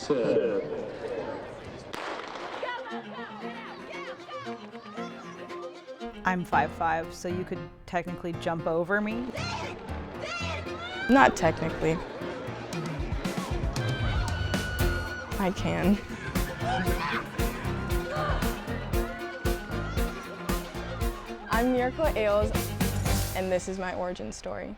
set. I'm 5'5", so you could technically jump over me. Not technically. I can. I'm Miracle Ailes, and this is my origin story.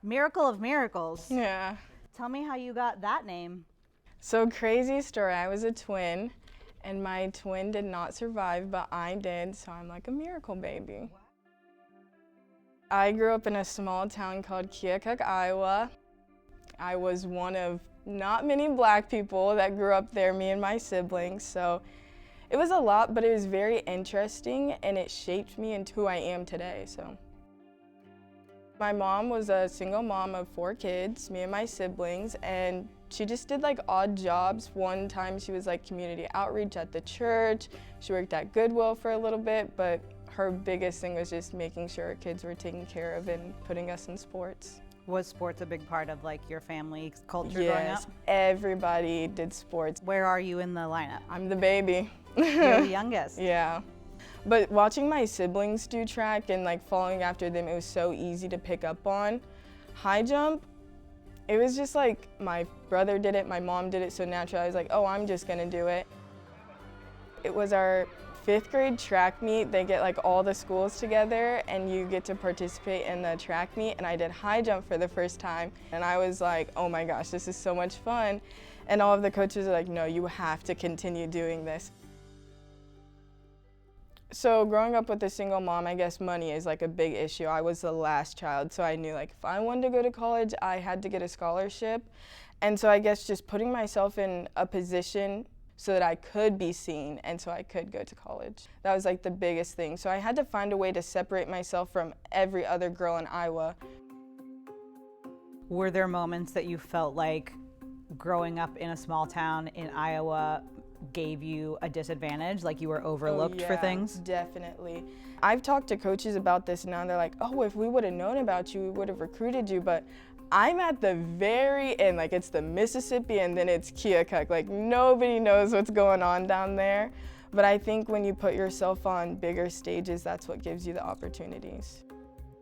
Miracle of miracles. Yeah. Tell me how you got that name. So crazy story, I was a twin, and my twin did not survive, but I did, so I'm like a miracle baby. I grew up in a small town called Keokuk, Iowa. I was one of not many black people that grew up there, me and my siblings, so it was a lot, but it was very interesting, and it shaped me into who I am today. So, my mom was a single mom of 4 kids, me and my siblings, and she just did like odd jobs. One time she was like community outreach at the church. She worked at Goodwill for a little bit, but her biggest thing was just making sure her kids were taken care of and putting us in sports. Was sports a big part of like your family culture growing up? Yes, everybody did sports. Where are you in the lineup? I'm the baby. You're the youngest. Yeah. But watching my siblings do track and like following after them, it was so easy to pick up on. High jump, it was just like my brother did it, my mom did it, so naturally I was like, oh, I'm just gonna do it. It was our 5th grade track meet. They get like all the schools together and you get to participate in the track meet, and I did high jump for the first time. And I was like, oh my gosh, this is so much fun. And all of the coaches are like, no, you have to continue doing this. So growing up with a single mom, I guess money is like a big issue. I was the last child, so I knew like if I wanted to go to college, I had to get a scholarship. And so I guess just putting myself in a position so that I could be seen and so I could go to college. That was like the biggest thing. So I had to find a way to separate myself from every other girl in Iowa. Were there moments that you felt like growing up in a small town in Iowa gave you a disadvantage, like you were overlooked for things? Definitely. I've talked to coaches about this now, and they're like, oh, if we would have known about you, we would have recruited you, but I'm at the very end, like it's the Mississippi and then it's Keokuk, like nobody knows what's going on down there. But I think when you put yourself on bigger stages, that's what gives you the opportunities.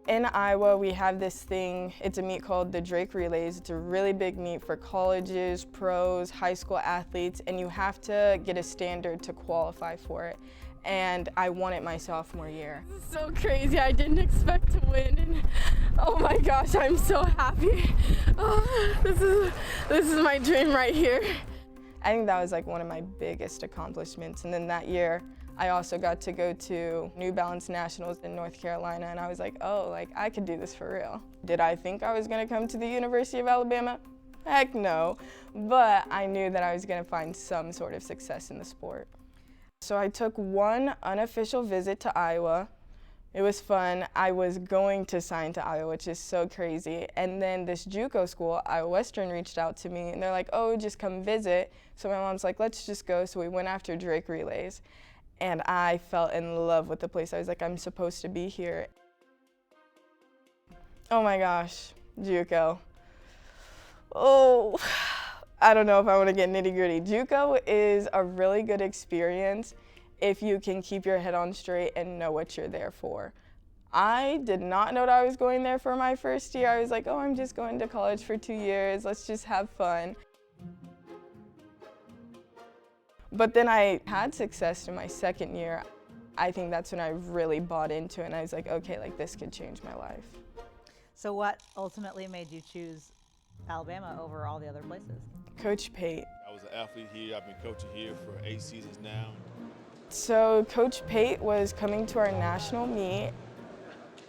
In Iowa, we have this thing, it's a meet called the Miracle Ailes. It's a really big meet for colleges, pros, high school athletes, and you have to get a standard to qualify for it. And I won it my sophomore year. This is so crazy, I didn't expect to win, and oh my gosh, I'm so happy. Oh, this is my dream right here. I think that was like one of my biggest accomplishments, and then that year, I also got to go to New Balance Nationals in North Carolina, and I was like, oh, like I could do this for real. Did I think I was gonna come to the University of Alabama? Heck no, but I knew that I was gonna find some sort of success in the sport. So I took one unofficial visit to Iowa. It was fun. I was going to sign to Iowa, which is so crazy. And then this JUCO school, Iowa Western, reached out to me, and they're like, oh, just come visit. So my mom's like, let's just go. So we went after Miracle Ailes. And I fell in love with the place. I was like, I'm supposed to be here. Oh my gosh, JUCO. Oh, I don't know if I want to get nitty-gritty. JUCO is a really good experience if you can keep your head on straight and know what you're there for. I did not know what I was going there for my first year. I was like, oh, I'm just going to college for 2 years. Let's just have fun. But then I had success in my second year. I think that's when I really bought into it, and I was like, okay, like this could change my life. So what ultimately made you choose Alabama over all the other places? Coach Pate. I was an athlete here. I've been coaching here for 8 seasons now. So Coach Pate was coming to our national meet.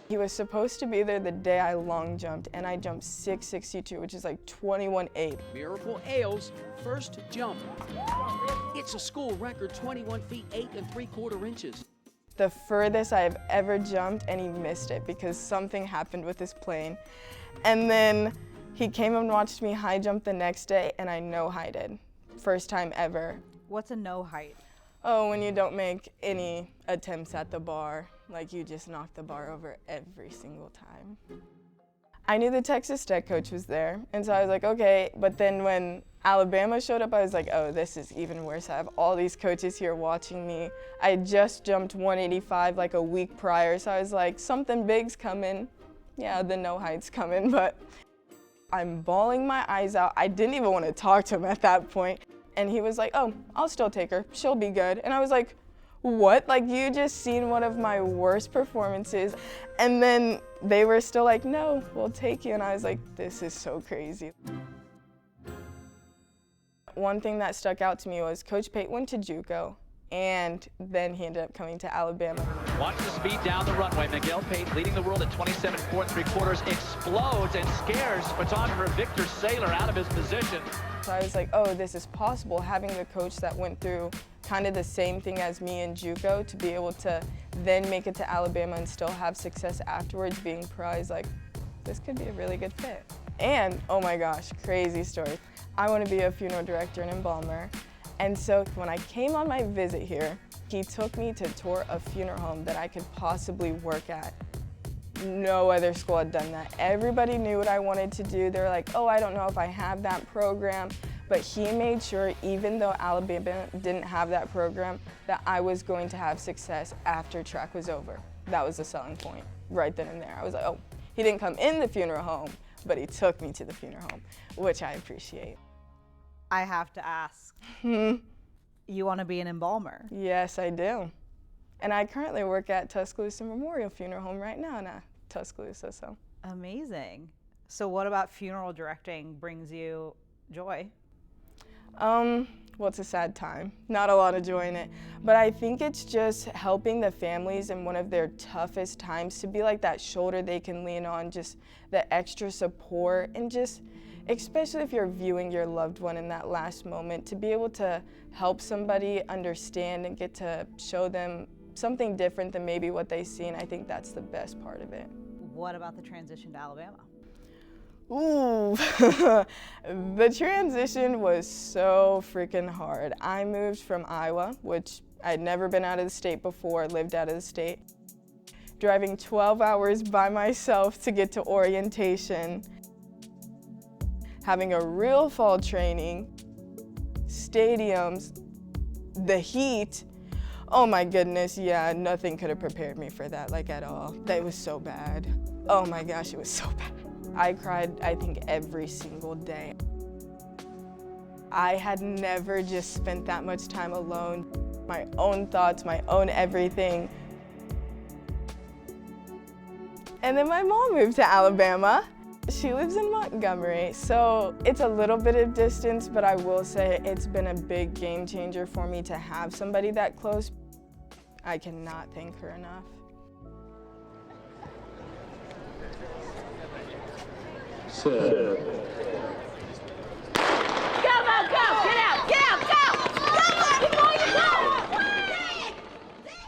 He was supposed to be there the day I long jumped, and I jumped 6.62, which is like 21.8. Miracle Ailes' first jump. It's a school record 21 feet 8 3/4 inches. The furthest I've ever jumped, and he missed it because something happened with his plane. And then he came and watched me high jump the next day, and I no-heighted. First time ever. What's a no height? Oh, when you don't make any attempts at the bar, like you just knock the bar over every single time. I knew the Texas Tech coach was there, and so I was like, okay. But then when Alabama showed up, I was like, oh, this is even worse. I have all these coaches here watching me. I had just jumped 185 like a week prior, so I was like, something big's coming. Yeah, the no height's coming, but I'm bawling my eyes out. I didn't even want to talk to him at that point. And he was like, oh, I'll still take her. She'll be good. And I was like, what? Like, you just seen one of my worst performances. And then they were still like, no, we'll take you. And I was like, this is so crazy. One thing that stuck out to me was Coach Pate went to JUCO, and then he ended up coming to Alabama. Watch the speed down the runway. Miguel Pate leading the world at 27 4 3/4, explodes and scares photographer Victor Saylor out of his position. So I was like, oh, this is possible, having the coach that went through kind of the same thing as me in JUCO, to be able to then make it to Alabama and still have success afterwards, being prized, like, this could be a really good fit. And, oh my gosh, crazy story. I want to be a funeral director and embalmer. And so when I came on my visit here, he took me to tour a funeral home that I could possibly work at. No other school had done that. Everybody knew what I wanted to do. They were like, oh, I don't know if I have that program. But he made sure, even though Alabama didn't have that program, that I was going to have success after track was over. That was the selling point right then and there. I was like, oh, he didn't come in the funeral home, but he took me to the funeral home, which I appreciate. I have to ask, you want to be an embalmer? Yes, I do. And I currently work at Tuscaloosa Memorial Funeral Home right now in Tuscaloosa. So. Amazing. So what about funeral directing brings you joy? Well, it's a sad time. Not a lot of joy in it. But I think it's just helping the families in one of their toughest times, to be like that shoulder they can lean on, just the extra support, and just, especially if you're viewing your loved one in that last moment, to be able to help somebody understand and get to show them something different than maybe what they've seen. I think that's the best part of it. What about the transition to Alabama? Ooh, the transition was so freaking hard. I moved from Iowa, which I'd never been out of the state before, lived out of the state, driving 12 hours by myself to get to orientation, having a real fall training, stadiums, the heat. Oh my goodness, yeah, nothing could have prepared me for that, like, at all. That was so bad. Oh my gosh, it was so bad. I cried, I think, every single day. I had never just spent that much time alone. My own thoughts, my own everything. And then my mom moved to Alabama. She lives in Montgomery, so it's a little bit of distance, but I will say it's been a big game changer for me to have somebody that close. I cannot thank her enough. Go, go, go! Get out! Get out! Go! Before you go!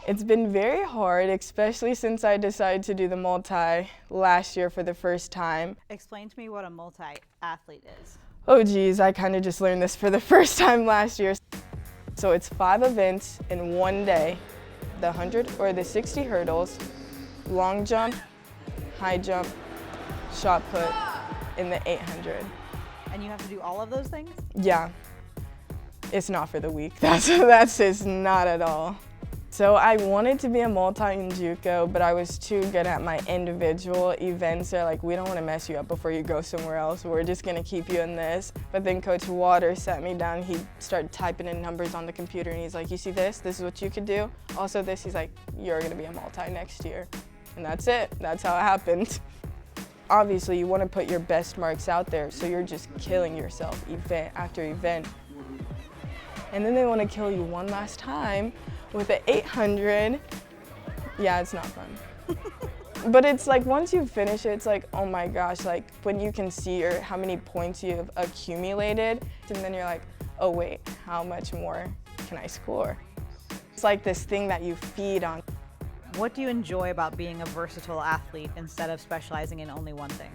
It's been very hard, especially since I decided to do the multi last year for the first time. Explain to me what a multi-athlete is. Oh geez, I kind of just learned this for the first time last year. So it's 5 events in one day: the 100 or the 60 hurdles, long jump, high jump, shot put, in the 800. And you have to do all of those things? Yeah. It's not for the weak. That's just not at all. So I wanted to be a multi in JUCO, but I was too good at my individual events. They're like, we don't want to mess you up before you go somewhere else. We're just going to keep you in this. But then Coach Waters sat me down. He started typing in numbers on the computer, and he's like, you see this? This is what you could do. Also this, he's like, you're going to be a multi next year. And that's it. That's how it happened. Obviously, you want to put your best marks out there, so you're just killing yourself event after event. And then they want to kill you one last time with the 800. Yeah, it's not fun. But it's like, once you finish it, it's like, oh my gosh, like when you can see how many points you've accumulated, and then you're like, oh wait, how much more can I score? It's like this thing that you feed on. What do you enjoy about being a versatile athlete instead of specializing in only one thing?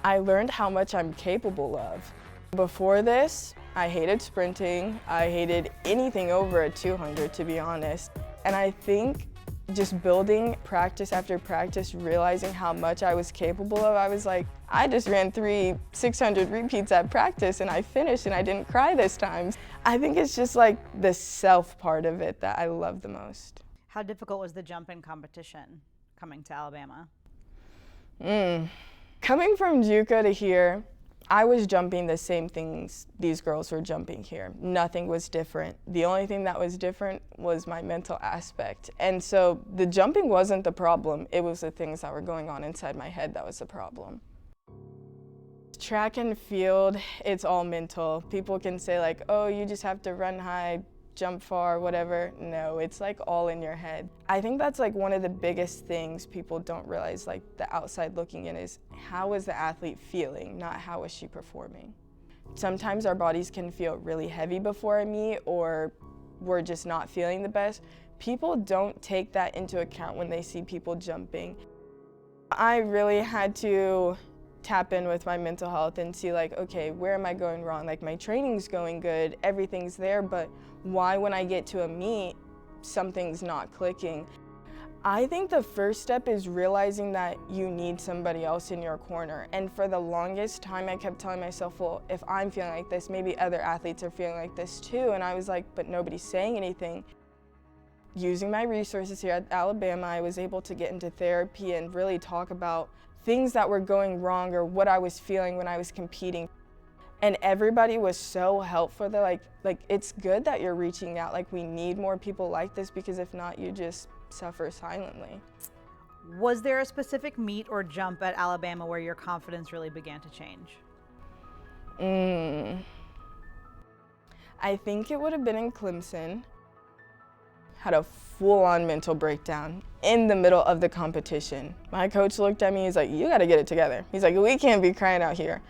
I learned how much I'm capable of. Before this, I hated sprinting. I hated anything over a 200, to be honest. And I think Just building practice after practice, realizing how much I was capable of. I was like, I just ran 3 600 repeats at practice and I finished and I didn't cry this time. I think it's just like the self part of it that I love the most. How difficult was the jumping competition coming to Alabama? Coming from JUCO to here, I was jumping the same things these girls were jumping here. Nothing was different. The only thing that was different was my mental aspect. And so the jumping wasn't the problem. It was the things that were going on inside my head that was the problem. Track and field, it's all mental. People can say like, oh, you just have to run high, jump far, whatever. No, it's like all in your head. I think that's like one of the biggest things people don't realize, like the outside looking in, is how is the athlete feeling, not how is she performing. Sometimes our bodies can feel really heavy before a meet, or we're just not feeling the best. People don't take that into account when they see people jumping. I really had to tap in with my mental health and see like, okay, where am I going wrong? Like my training's going good, everything's there, but why when I get to a meet, something's not clicking? I think the first step is realizing that you need somebody else in your corner. And for the longest time, I kept telling myself, well, if I'm feeling like this, maybe other athletes are feeling like this too. And I was like, but nobody's saying anything. Using my resources here at Alabama, I was able to get into therapy and really talk about things that were going wrong or what I was feeling when I was competing. And everybody was so helpful. They're like, it's good that you're reaching out. Like, we need more people like this, because if not, you just suffer silently. Was there a specific meet or jump at Alabama where your confidence really began to change? I think it would have been in Clemson. Had a full-on mental breakdown in the middle of the competition. My coach looked at me, he's like, you gotta get it together. He's like, we can't be crying out here.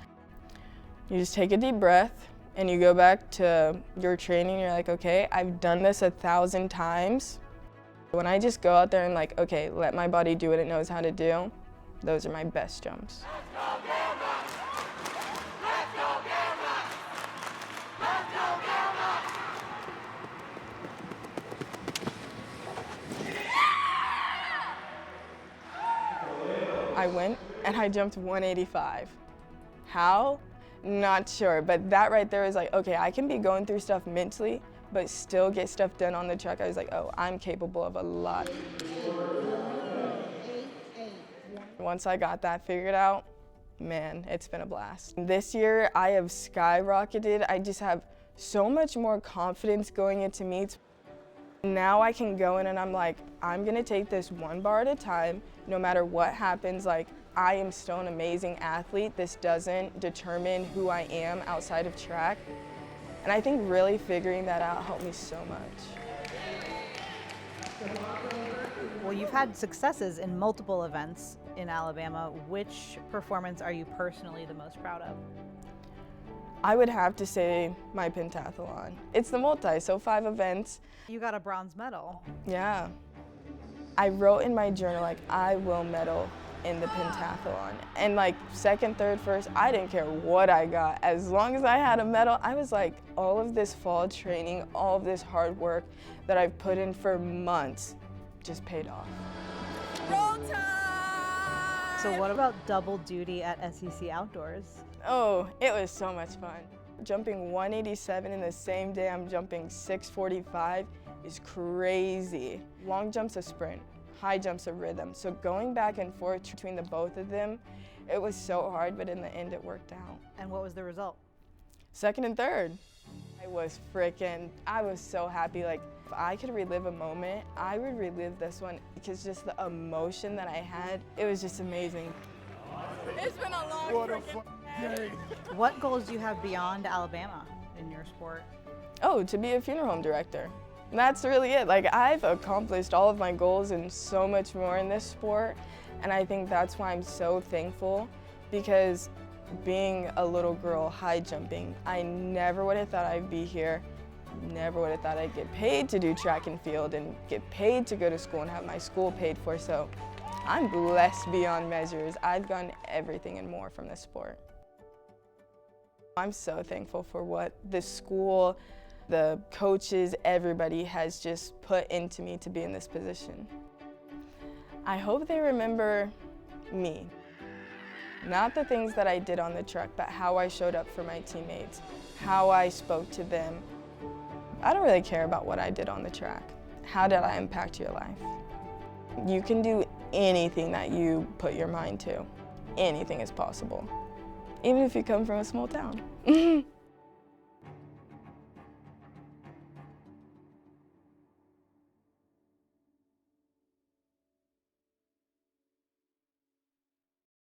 You just take a deep breath and you go back to your training. You're like, okay, I've done this 1,000 times. When I just go out there and like, okay, let my body do what it knows how to do, those are my best jumps. I went and I jumped 185. How? Not sure, but that right there is like, okay, I can be going through stuff mentally, but still get stuff done on the track. I was like, oh, I'm capable of a lot. Once I got that figured out, man, it's been a blast. This year, I have skyrocketed. I just have so much more confidence going into meets. Now I can go in and I'm like, I'm gonna take this one bar at a time, no matter what happens. Like, I am still an amazing athlete. This doesn't determine who I am outside of track. And I think really figuring that out helped me so much. Well, you've had successes in multiple events in Alabama. Which performance are you personally the most proud of? I would have to say my pentathlon. It's the multi, so 5 events. You got a bronze medal. Yeah. I wrote in my journal, like, I will medal in the pentathlon. And like 2nd, 3rd, 1st, I didn't care what I got. As long as I had a medal, I was like, all of this fall training, all of this hard work that I've put in for months just paid off. Roll time! So what about double duty at SEC Outdoors? Oh, it was so much fun. Jumping 187 in the same day I'm jumping 645 is crazy. Long jump's a sprint, high jump's a rhythm. So going back and forth between the both of them, it was so hard, but in the end it worked out. And what was the result? 2nd and 3rd. I was so happy. Like, if I could relive a moment, I would relive this one, because just the emotion that I had, it was just amazing. It's been a long freaking day. What goals do you have beyond Alabama in your sport? Oh, to be a funeral home director. That's really it. Like, I've accomplished all of my goals and so much more in this sport. And I think that's why I'm so thankful, because being a little girl high jumping, I never would have thought I'd be here. Never would have thought I'd get paid to do track and field and get paid to go to school and have my school paid for. So I'm blessed beyond measures. I've gotten everything and more from this sport. I'm so thankful for what the school, the coaches, everybody has just put into me to be in this position. I hope they remember me. Not the things that I did on the track, but how I showed up for my teammates, how I spoke to them. I don't really care about what I did on the track. How did I impact your life? You can do anything that you put your mind to. Anything is possible, even if you come from a small town.